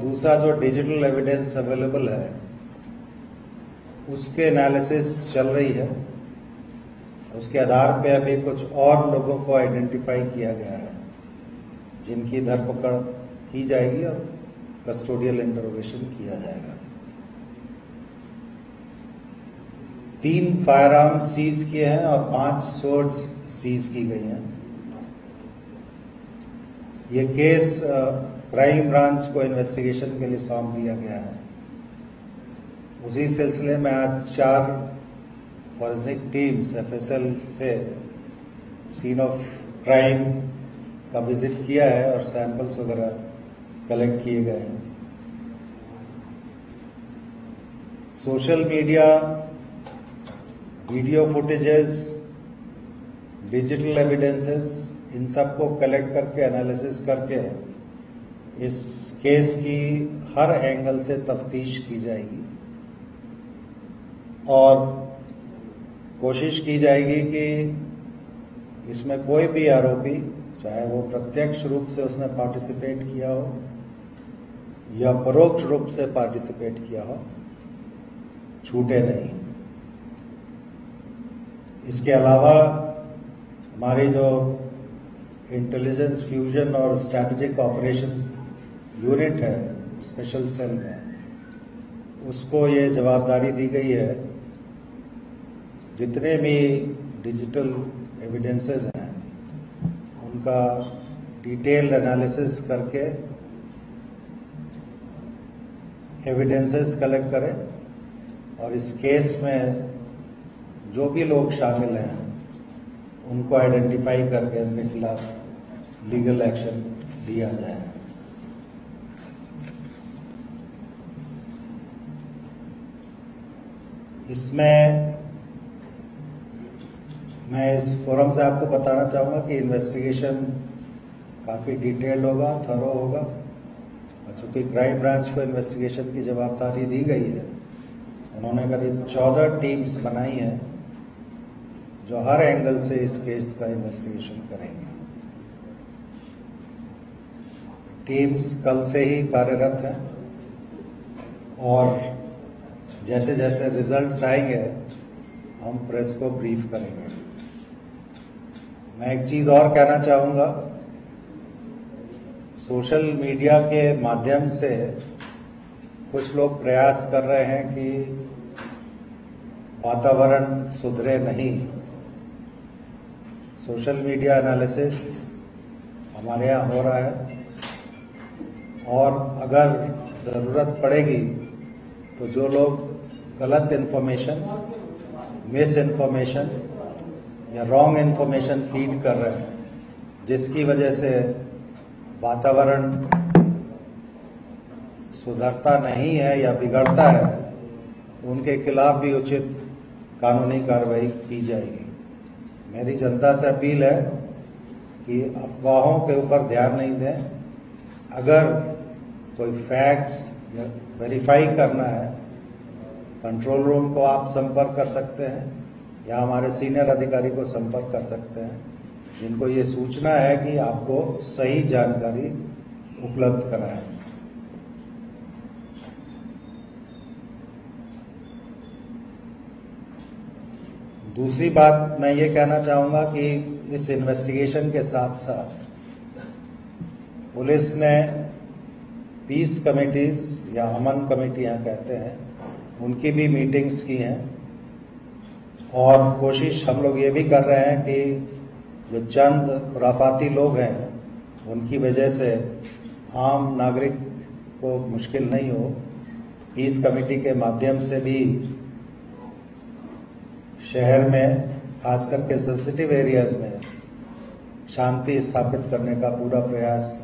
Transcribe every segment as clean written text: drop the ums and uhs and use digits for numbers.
दूसरा जो digital evidence available है उसके एनालिसिस चल रही है। उसके आधार पे अभी कुछ और लोगों को आइडेंटिफाई किया गया है जिनकी धरपकड़ की जाएगी और कस्टोडियल इंटरोगेशन किया जाएगा। 3 फायर आर्म्स सीज किए हैं और 5 सोर्ड्स सीज की गई हैं। ये केस क्राइम ब्रांच को इन्वेस्टिगेशन के लिए सौंप दिया गया है। उसी सिलसिले में आज 4 फॉरेंसिक टीम्स एफएसएल से सीन ऑफ क्राइम का विजिट किया है और सैंपल्स वगैरह कलेक्ट किए गए हैं। Social media, video footages, digital evidences, इन सबको कलेक्ट करके एनालिसिस करके इस केस की हर एंगल से तफ्तीश की जाएगी और कोशिश की जाएगी कि इसमें कोई भी आरोपी, चाहे वो प्रत्यक्ष रूप से उसने पार्टिसिपेट किया हो या परोक्ष रूप से पार्टिसिपेट किया हो, छूटे नहीं। इसके अलावा हमारी जो इंटेलिजेंस फ्यूजन और स्ट्रैटेजिक ऑपरेशंस यूनिट है स्पेशल सेल में, उसको ये जवाबदारी दी गई है जितने भी डिजिटल एविडेंसेस हैं उनका डिटेल्ड एनालिसिस करके एविडेंसेस कलेक्ट करें और इस केस में जो भी लोग शामिल हैं उनको आइडेंटिफाई करके उनके खिलाफ लीगल एक्शन लिया जाए। इसमें मैं इस फोरम से आपको बताना चाहूंगा कि इन्वेस्टिगेशन काफी डिटेल्ड होगा, थरो होगा और चूंकि क्राइम ब्रांच को इन्वेस्टिगेशन की जवाबदारी दी गई है, उन्होंने करीब 14 टीम्स बनाई हैं जो हर एंगल से इस केस का इन्वेस्टिगेशन करेंगे। टीम्स कल से ही कार्यरत हैं और जैसे जैसे रिजल्ट्स आएंगे हम प्रेस को ब्रीफ करेंगे। मैं एक चीज और कहना चाहूंगा, सोशल मीडिया के माध्यम से कुछ लोग प्रयास कर रहे हैं कि वातावरण सुधरे नहीं। सोशल मीडिया एनालिसिस हमारे यहाँ हो रहा है और अगर जरूरत पड़ेगी तो जो लोग गलत इंफॉर्मेशन, मिस इंफॉर्मेशन या रॉन्ग इंफॉर्मेशन फीड कर रहे हैं, जिसकी वजह से वातावरण सुधरता नहीं है या बिगड़ता है, तो उनके खिलाफ भी उचित कानूनी कार्रवाई की जाएगी। मेरी जनता से अपील है कि अफवाहों के ऊपर ध्यान नहीं दें। अगर कोई फैक्ट्स वेरीफाई करना है, कंट्रोल रूम को आप संपर्क कर सकते हैं या हमारे सीनियर अधिकारी को संपर्क कर सकते हैं, जिनको ये सूचना है कि आपको सही जानकारी उपलब्ध कराएं। दूसरी बात मैं ये कहना चाहूंगा कि इस इन्वेस्टिगेशन के साथ साथ पुलिस ने पीस कमेटीज या अमन कमेटियां कहते हैं, उनकी भी मीटिंग्स की हैं और कोशिश हम लोग ये भी कर रहे हैं कि जो चंद खुराफाती लोग हैं उनकी वजह से आम नागरिक को मुश्किल नहीं हो, पीस कमेटी के माध्यम से भी शहर में खास करके सेंसिटिव एरियाज में शांति स्थापित करने का पूरा प्रयास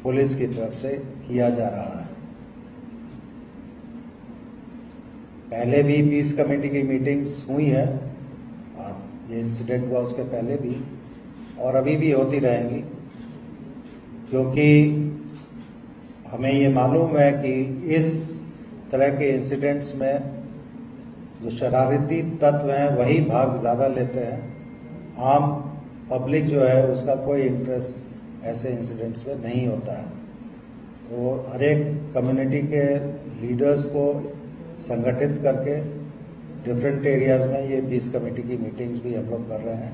पुलिस की तरफ से किया जा रहा है। पहले भी पीस कमेटी की मीटिंग्स हुई हैं, ये इंसिडेंट हुआ उसके पहले भी और अभी भी होती रहेंगी, क्योंकि हमें ये मालूम है कि इस तरह के इंसिडेंट्स में जो शरारती तत्व हैं वही भाग ज्यादा लेते हैं। आम पब्लिक जो है उसका कोई इंटरेस्ट ऐसे इंसिडेंट्स में नहीं होता है। तो हर एक कम्युनिटी के लीडर्स को संगठित करके डिफरेंट एरियाज में ये पीस कमेटी की मीटिंग्स भी हम लोग कर रहे हैं,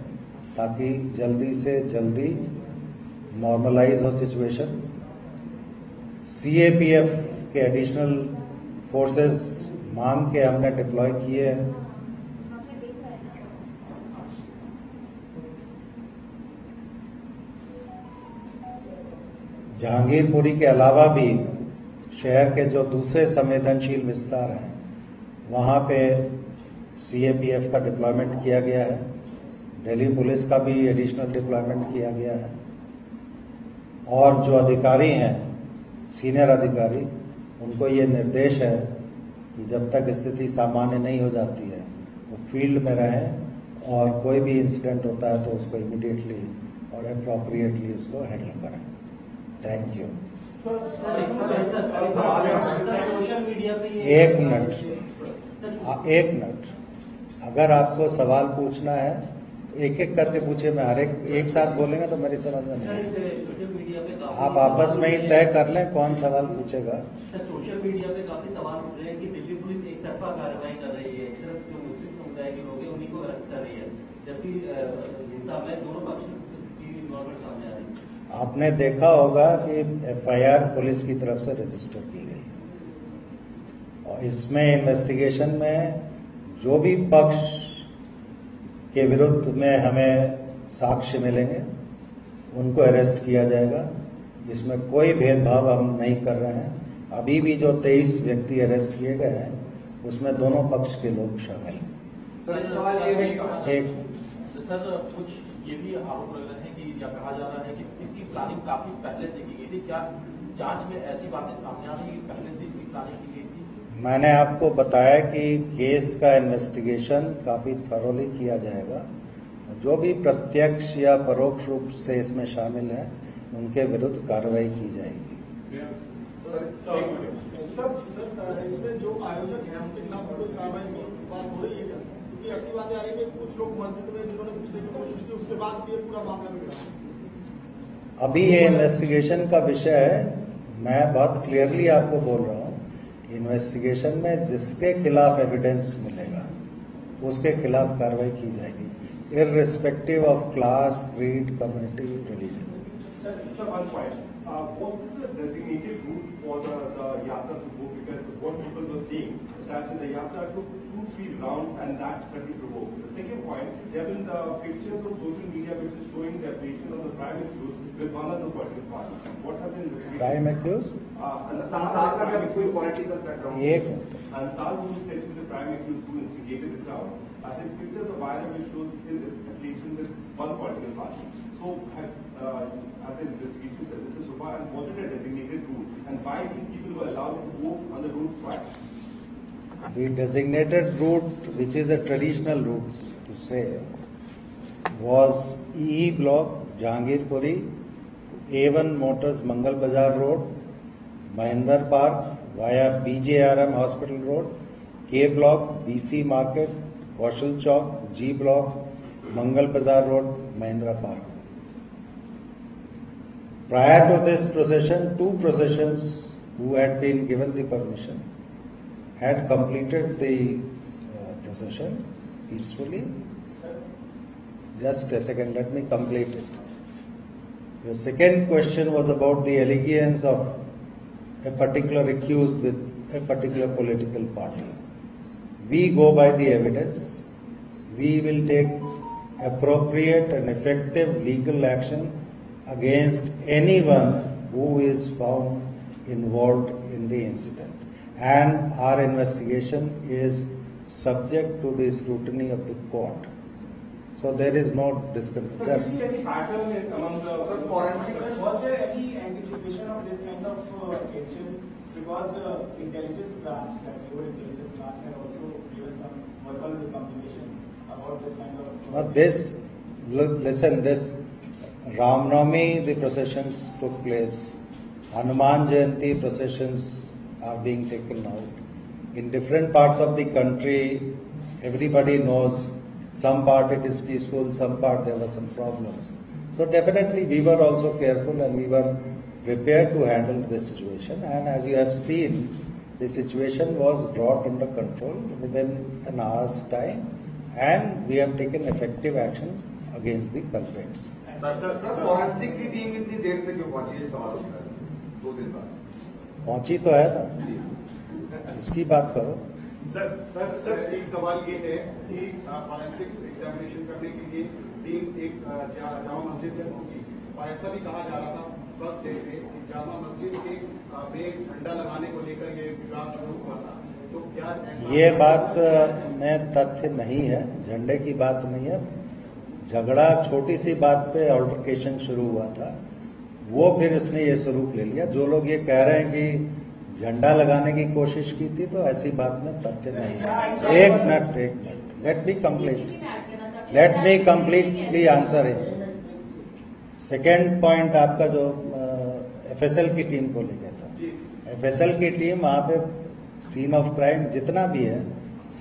ताकि जल्दी से जल्दी नॉर्मलाइज हो सिचुएशन। सीएपीएफ के एडिशनल फोर्सेस मांग के हमने डिप्लॉय किए हैं। जहांगीरपुरी के अलावा भी शहर के जो दूसरे संवेदनशील विस्तार हैं वहां पे सीएपीएफ का डिप्लॉयमेंट किया गया है। दिल्ली पुलिस का भी एडिशनल डिप्लॉयमेंट किया गया है। और जो अधिकारी हैं, सीनियर अधिकारी, उनको ये निर्देश है कि जब तक स्थिति सामान्य नहीं हो जाती है वो फील्ड में रहें और कोई भी इंसिडेंट होता है तो उसको इमीडिएटली और अप्रोप्रिएटली उसको हैंडल करें। Thank you. एक मिनट, अगर आपको सवाल पूछना है तो एक एक करके पूछिए। मैं हर एक साथ बोलेंगे तो मेरी समझ में नहीं आएगी। आप आपस में ही तय कर लें कौन सवाल पूछेगा। सोशल मीडिया पे काफी सवाल उठ रहे हैं कि दिल्ली पुलिस एक तरफा कार्रवाई कर रही है, सिर्फ जो मुस्लिम समुदाय के लोग हैं उन्हीं को अरेस्ट कर रही है, जबकि हिंसा में दोनों पक्ष की नॉर्मल सामने आ रही है। आपने देखा होगा कि एफआईआर पुलिस की तरफ से रजिस्टर की गई और इसमें इन्वेस्टिगेशन में जो भी पक्ष के विरुद्ध में हमें साक्ष्य मिलेंगे उनको अरेस्ट किया जाएगा। इसमें कोई भेदभाव हम नहीं कर रहे हैं। अभी भी जो 23 व्यक्ति अरेस्ट किए गए हैं उसमें दोनों पक्ष के लोग शामिल हैं। सर कुछ ये भी आरोप लग रहे हैं कि या कहा जा रहा है कि इसकी प्लानिंग काफी पहले से की गई थी। क्या जांच में ऐसी बातें सामने आ रही है कि पहले से इसकी प्लानिंग की गई थी? मैंने आपको बताया कि केस का इन्वेस्टिगेशन काफी थरोली किया जाएगा। जो भी प्रत्यक्ष या परोक्ष रूप से इसमें शामिल हैं उनके विरुद्ध कार्रवाई की जाएगी। इसमें जो आयोजक हैं उनके खिलाफ कोई कार्रवाई की बात हो रही है क्या? क्योंकि ऐसी बातें आ रही है कि कुछ लोग मस्जिद में जिन्होंने घुसने की कोशिश की उसके बाद भी पूरा मामला बिगड़ा। अभी ये इन्वेस्टिगेशन का विषय है। मैं बहुत क्लियरली आपको बोल रहा हूं, इन्वेस्टिगेशन में जिसके खिलाफ एविडेंस मिलेगा उसके खिलाफ कार्रवाई की जाएगी, irrespective of class, creed, community, religion. Sir, one point. What is the designated route for the yatra to go? Because what people were saying that the yatra took 2-3 rounds and that certainly provoked. The second point, there have been pictures on social media which is showing the relation of the prime accused with one of the political parties. What has been the Prime accused? Ansar का भी कोई political background. एक Ansar, who is said to be the prime accused who instigated the crowd, his pictures are viral which shows his affiliation with one political party. So, as an investigation that this is so far, and was it a designated route, and why these people were allowed to go on the route twice? The designated route, which is a traditional route to say, was EE block, Jahangirpuri, A1 Motors Mangal Bazar Road, Mahinder Park via BJRM Hospital Road, K block, BC Market, Kaushal Chowk, G block, Mangal Bazar Road, Mahindra Park. Prior to this procession, 2 processions who had been given the permission had completed the procession peacefully. Just a second, let me complete it. The second question was about the allegiance of a particular accused with a particular political party. We go by the evidence. We will take appropriate and effective legal action against anyone who is found involved in the incident. And our investigation is subject to the scrutiny of the court. So there is no discontent. Do you see any pattern among the forensic? Was there any anticipation of this kind of action? Because intelligence branch, like your intelligence branch, had also given some verbal communication about this kind of. This Ram Navami, the processions took place. Hanuman Jayanti processions are being taken out. In different parts of the country, everybody knows some part it is peaceful, some part there were some problems. So definitely we were also careful and we were prepared to handle this situation, and as you have seen, the situation was brought under control within an hour's time, and we have taken effective action against the culprits. Sir forensic की team इतनी देर से क्यों पहुंची, ये सवाल उठा है 2 दिन बाद। पहुंची तो है ना, इसकी बात करो। सर एक सवाल ये है कि फॉरेंसिक एग्जामिनेशन करने के लिए टीम एक जामा मस्जिद में पहुंची, और ऐसा भी कहा जा रहा था फर्स्ट डे से कि जामा मस्जिद के में झंडा लगाने को लेकर ये विवाद शुरू हुआ था, तो क्या ये बात में तथ्य नहीं है, झंडे की बात नहीं है। झगड़ा छोटी सी बात पे ऑल्टरकेशन शुरू हुआ था, वो फिर इसने ये स्वरूप ले लिया। जो लोग ये कह रहे हैं कि झंडा लगाने की कोशिश की थी, तो ऐसी बात में तथ्य नहीं है। एक minute, let me completely answer है। सेकेंड पॉइंट आपका जो एफएसएल की टीम को लेकर था, एफएसएल की टीम वहां पे सीन ऑफ क्राइम जितना भी है,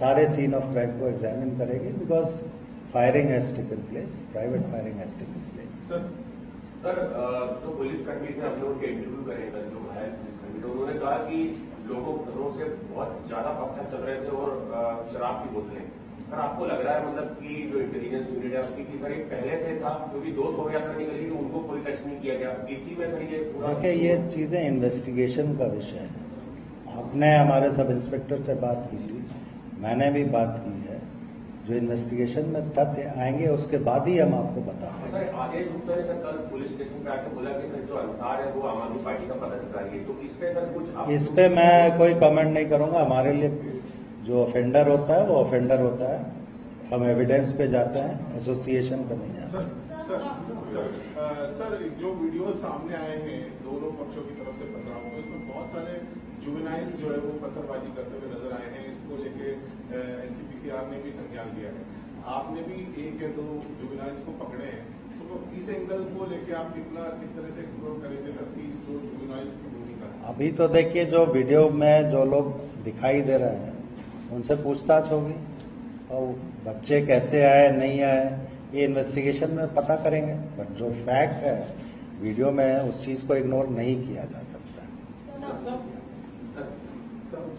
सारे सीन ऑफ क्राइम को एग्जामिन करेगी, because firing has taken place, private firing has taken place. Sir जो पुलिस कर्मी थे, हम लोग के इंटरव्यू करेंगे जो है पुलिस कर्मी, तो उन्होंने कहा कि लोगों घरों से बहुत ज्यादा पत्थर चल रहे थे और शराब की बोतलें। सर आपको लग रहा है मतलब कि जो इंटेलिजेंस यूनिट है उसकी कि सर ये पहले से था, क्योंकि 2 शोभायात्रा निकली तो उनको कोई टच नहीं किया गया, इसी में सर ये पूरा। देखिए, ये चीजें इन्वेस्टिगेशन का विषय है। आपने हमारे सब इंस्पेक्टर से बात की थी, मैंने भी बात की है। जो इन्वेस्टिगेशन में तथ्य आएंगे उसके बाद ही हम आपको बता पाएंगे। सर आदेश गुप्ता ने सर कल पुलिस स्टेशन पे आकर बोला कि सर जो अंसार है वो आम आदमी पार्टी का पदाधिकारी है, तो इस पे सर कुछ इस पे मैं कोई कमेंट नहीं करूंगा। हमारे लिए जो ऑफेंडर होता है वो ऑफेंडर होता है, हम एविडेंस पे जाते हैं, एसोसिएशन पे नहीं जाते। सर जो वीडियो सामने आए हैं दोनों पक्षों की तरफ से पथराव हुए, इसमें बहुत सारे जुवेनाइल्स जो है वो पत्थरबाजी करते हुए नजर आए हैं। इसको लेके एनसीपीसीआर ने भी संज्ञान लिया है, आपने भी 1 या 2 जुवेनाइल्स को पकड़े हैं, तो इस एंगल को लेके आप किस तरह से करेंगे सर कि जो जुवेनाइल्स की भूमिका है? अभी तो देखिए, जो वीडियो में जो लोग दिखाई दे रहे हैं उनसे पूछताछ होगी, और बच्चे कैसे आए नहीं आए ये इन्वेस्टिगेशन में पता करेंगे। बट जो फैक्ट है वीडियो में, उस चीज को इग्नोर नहीं किया जा सकता।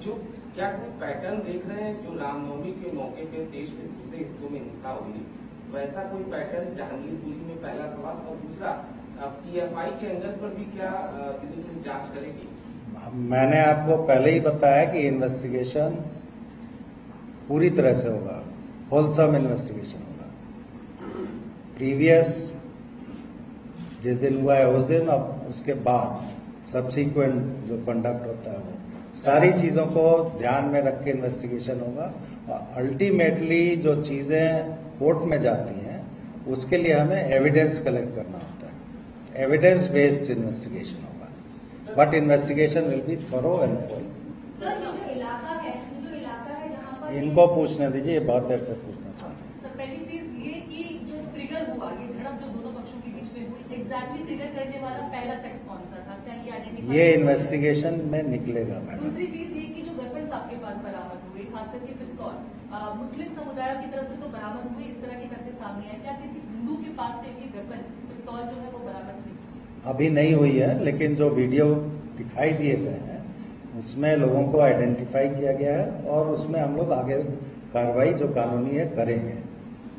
जो क्या कोई पैटर्न देख रहे हैं जो रामनवमी के मौके पे देश के दूसरे हिस्सों में हिंसा हुई, वैसा कोई पैटर्न जहांगीरपुरी में? पहला सवाल। और दूसरा, पीएफआई के एंगल पर भी क्या दिल्ली पुलिस जांच करेगी? मैंने आपको पहले ही बताया कि इन्वेस्टिगेशन पूरी तरह से होगा, होलसम इन्वेस्टिगेशन होगा। प्रीवियस जिस दिन हुआ है उस दिन, अब उसके बाद सब्सीक्वेंट जो कंडक्ट होता है वो सारी चीजों को ध्यान में रख के इन्वेस्टिगेशन होगा, और अल्टीमेटली जो चीजें कोर्ट में जाती हैं उसके लिए हमें एविडेंस कलेक्ट करना होता है। एविडेंस बेस्ड इन्वेस्टिगेशन होगा, but investigation will be thorough and full. Sir जो इलाका है जहाँ पर इनको पूछने दीजिए, ये बहुत देर से पूछना चाह रहे हैं। सर पहली चीज ये कि जो ट्रिगर हुआ, ये झड़प जो दोनों पक्षों के बीच में हुई, एग्जैक्टली ट्रिगर करने वाला पहला सेक्स कौन सा था, क्या ये आइडेंटिफाई? ये इन्वेस्टिगेशन में निकलेगा मैडम। दूसरी चीज ये कि जो वेपन्स आपके पास बरामद हुए, खास करके पिस्तौल, मुस्लिम समुदाय की तरफ से तो बरामद हुए, इस तरह के तथ्य सामने आए, क्या किसी हिंदू के पास से भी वेपन पिस्तौल जो है वो बरामद हुई? अभी नहीं हुई है, लेकिन जो वीडियो दिखाई दिए गए हैं उसमें लोगों को आइडेंटिफाई किया गया है, और उसमें हम लोग आगे कार्रवाई जो कानूनी है करेंगे।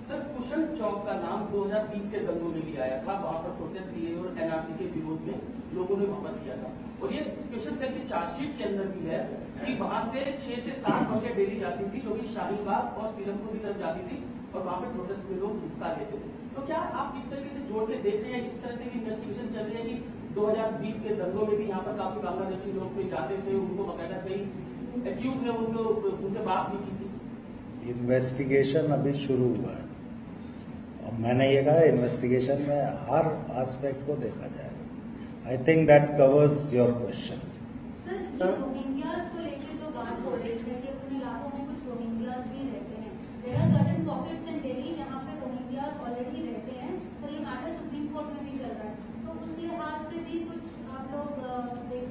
सर कुशल चौक का नाम 2020 के दंगों में लिया आया था, वहां पर प्रोटेस्ट सीए और एनआरसी के विरोध में लोगों ने वहां किया था, और ये स्पेशल सेल की चार्जशीट के अंदर भी है कि वहां से 6 से 7 बसें डेली जाती थी, जो कि शाहीनबाग और सीरमपुर की तरफ जाती थी, और वहां पे प्रोटेस्ट में लोग हिस्सा लेते थे। तो क्या आप इस तरीके से जोड़ के देख रहे हैं, इस तरह से इन्वेस्टिगेशन चल रही है कि 2020 के दंगों में भी यहाँ पर काफी बांग्लादेशी लोग कोई जाते थे, उनको बकायदा कई एक्यूज ने उनसे बात भी की थी? इन्वेस्टिगेशन अभी शुरू हुआ है, और मैंने ये कहा इन्वेस्टिगेशन में हर एस्पेक्ट को देखा जाएगा। I think that covers your question. Sir Rohingyas को लेकर जो बात हो रही है कि उन इलाकों में कुछ रोहिंग्यास भी रहते हैं, there are certain pockets in Delhi जहाँ पे रोहिंग्यास ऑलरेडी रहते हैं, और ये मैटर सुप्रीम कोर्ट में भी चल रहा है, तो उस लिहाज से भी कुछ आप लोग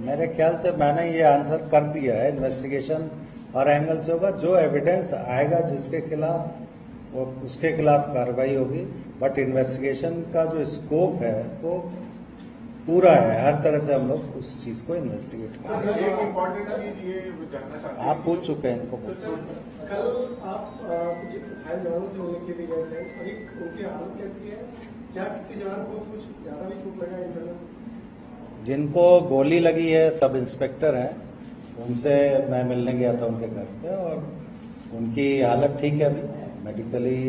मेरे ख्याल से मैंने ये आंसर कर दिया है। इन्वेस्टिगेशन हर एंगल से होगा, जो एविडेंस आएगा जिसके खिलाफ वो उसके खिलाफ कार्रवाई होगी, बट इन्वेस्टिगेशन का जो स्कोप है वो पूरा है, हर तरह से हम लोग उस चीज को इन्वेस्टिगेट कर रहे हैं। एक इम्पोर्टेंट चीज ये जानना चाहते हैं, आप पूछ चुके हैं इनको। कल आप कुछ घायल जवानों से मिलने के लिए गए थे और एक उनकी हालत कैसी है? क्या किसी जवान को कुछ ज्यादा भी चोट लगा है? जिनको गोली लगी है सब इंस्पेक्टर हैं, उनसे मैं मिलने गया था उनके घर पे और उनकी हालत ठीक है। अभी मेडिकली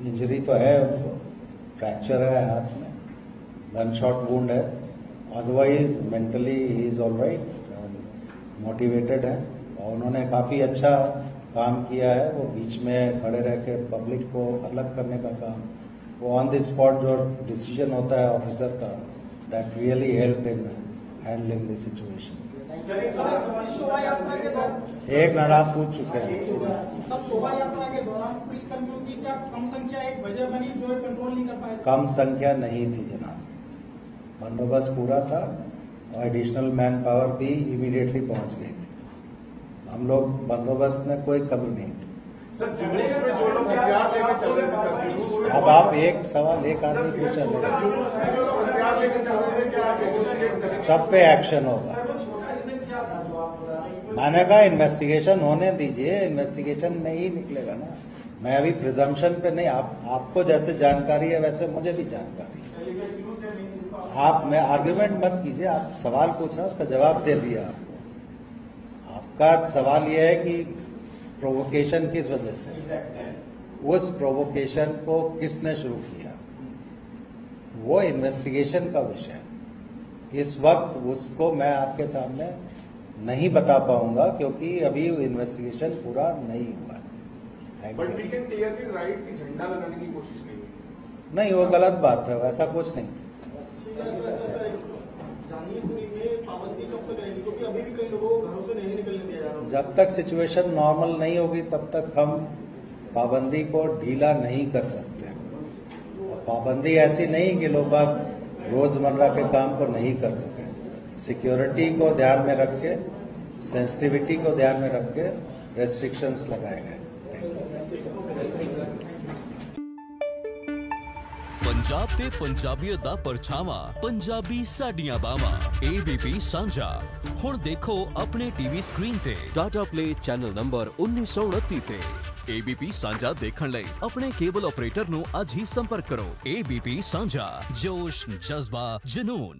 इंजरी तो है, उनको फ्रैक्चर है हाथ में, गन शॉट वुंड है, otherwise mentally he is all right, motivated है और उन्होंने काफी अच्छा काम किया है। वो बीच में खड़े रह के पब्लिक को अलग करने का काम, वो ऑन द स्पॉट जो डिसीजन होता है ऑफिसर का, that really help in handling the situation. शोभा यात्रा के साथ एक नाम पूछ चुके हैं। सब शोभा यात्रा के दौरान पुलिसकर्मियों की क्या कम संख्या एक वजह बनी जो कंट्रोल नहीं कर पाए? कम संख्या नहीं थी जनाब, बंदोबस्त पूरा था और एडिशनल मैन पावर भी इमीडिएटली पहुंच गई थी। हम लोग बंदोबस्त में कोई कमी नहीं थी। सर जुलूस में जो लोग हथियार लेकर चल रहे थे, सर अब आप एक सवाल एक आदमी पूछा ले, जुलूस में जो लोग हथियार लेकर चल रहे थे, क्या आप नेगोशिएट करेंगे? सब पे एक्शन होगा। मैंने कहा इन्वेस्टिगेशन होने दीजिए, इन्वेस्टिगेशन में ही निकलेगा ना। मैं अभी प्रिजम्पशन पे नहीं, आपको जैसे जानकारी है वैसे मुझे भी जानकारी है। आप मैं आर्ग्यूमेंट मत कीजिए, आप सवाल पूछ रहे हैं उसका जवाब दे दिया आपको। आपका सवाल यह है कि प्रोवोकेशन किस वजह से, उस प्रोवोकेशन को किसने शुरू किया, वो इन्वेस्टिगेशन का विषय है। इस वक्त उसको मैं आपके सामने नहीं बता पाऊंगा क्योंकि अभी इन्वेस्टिगेशन पूरा नहीं हुआ है। But we can clearly write कि झंडा लगाने की कोशिश नहीं हुई। नहीं, वो गलत बात है, वैसा कुछ नहीं। पाबंदी कब तक रहेगी? क्योंकि अभी भी कई लोगों को घरों से नहीं निकलने दिया जा रहा। जब तक सिचुएशन नॉर्मल नहीं होगी तब तक हम पाबंदी को ढीला नहीं कर सकते। पाबंदी ऐसी नहीं कि लोग अब रोजमर्रा के काम को नहीं कर सके। सिक्योरिटी को ध्यान में रख के, सेंसिटिविटी को ध्यान में रख के रेस्ट्रिक्शंस लगाए गए। पंजाब ते पंजाबीयत दा परछावा, पंजाबी साडियां बावां, ABP सांझा। हुण देखो अपने टीवी स्क्रीन ते टाटा प्ले चैनल नंबर 1929 ते। ABP सांझा देखण लई अपने केबल ऑपरेटर नूं अज ही संपर्क करो। ABP सांझा, जोश, जज्बा, जुनून।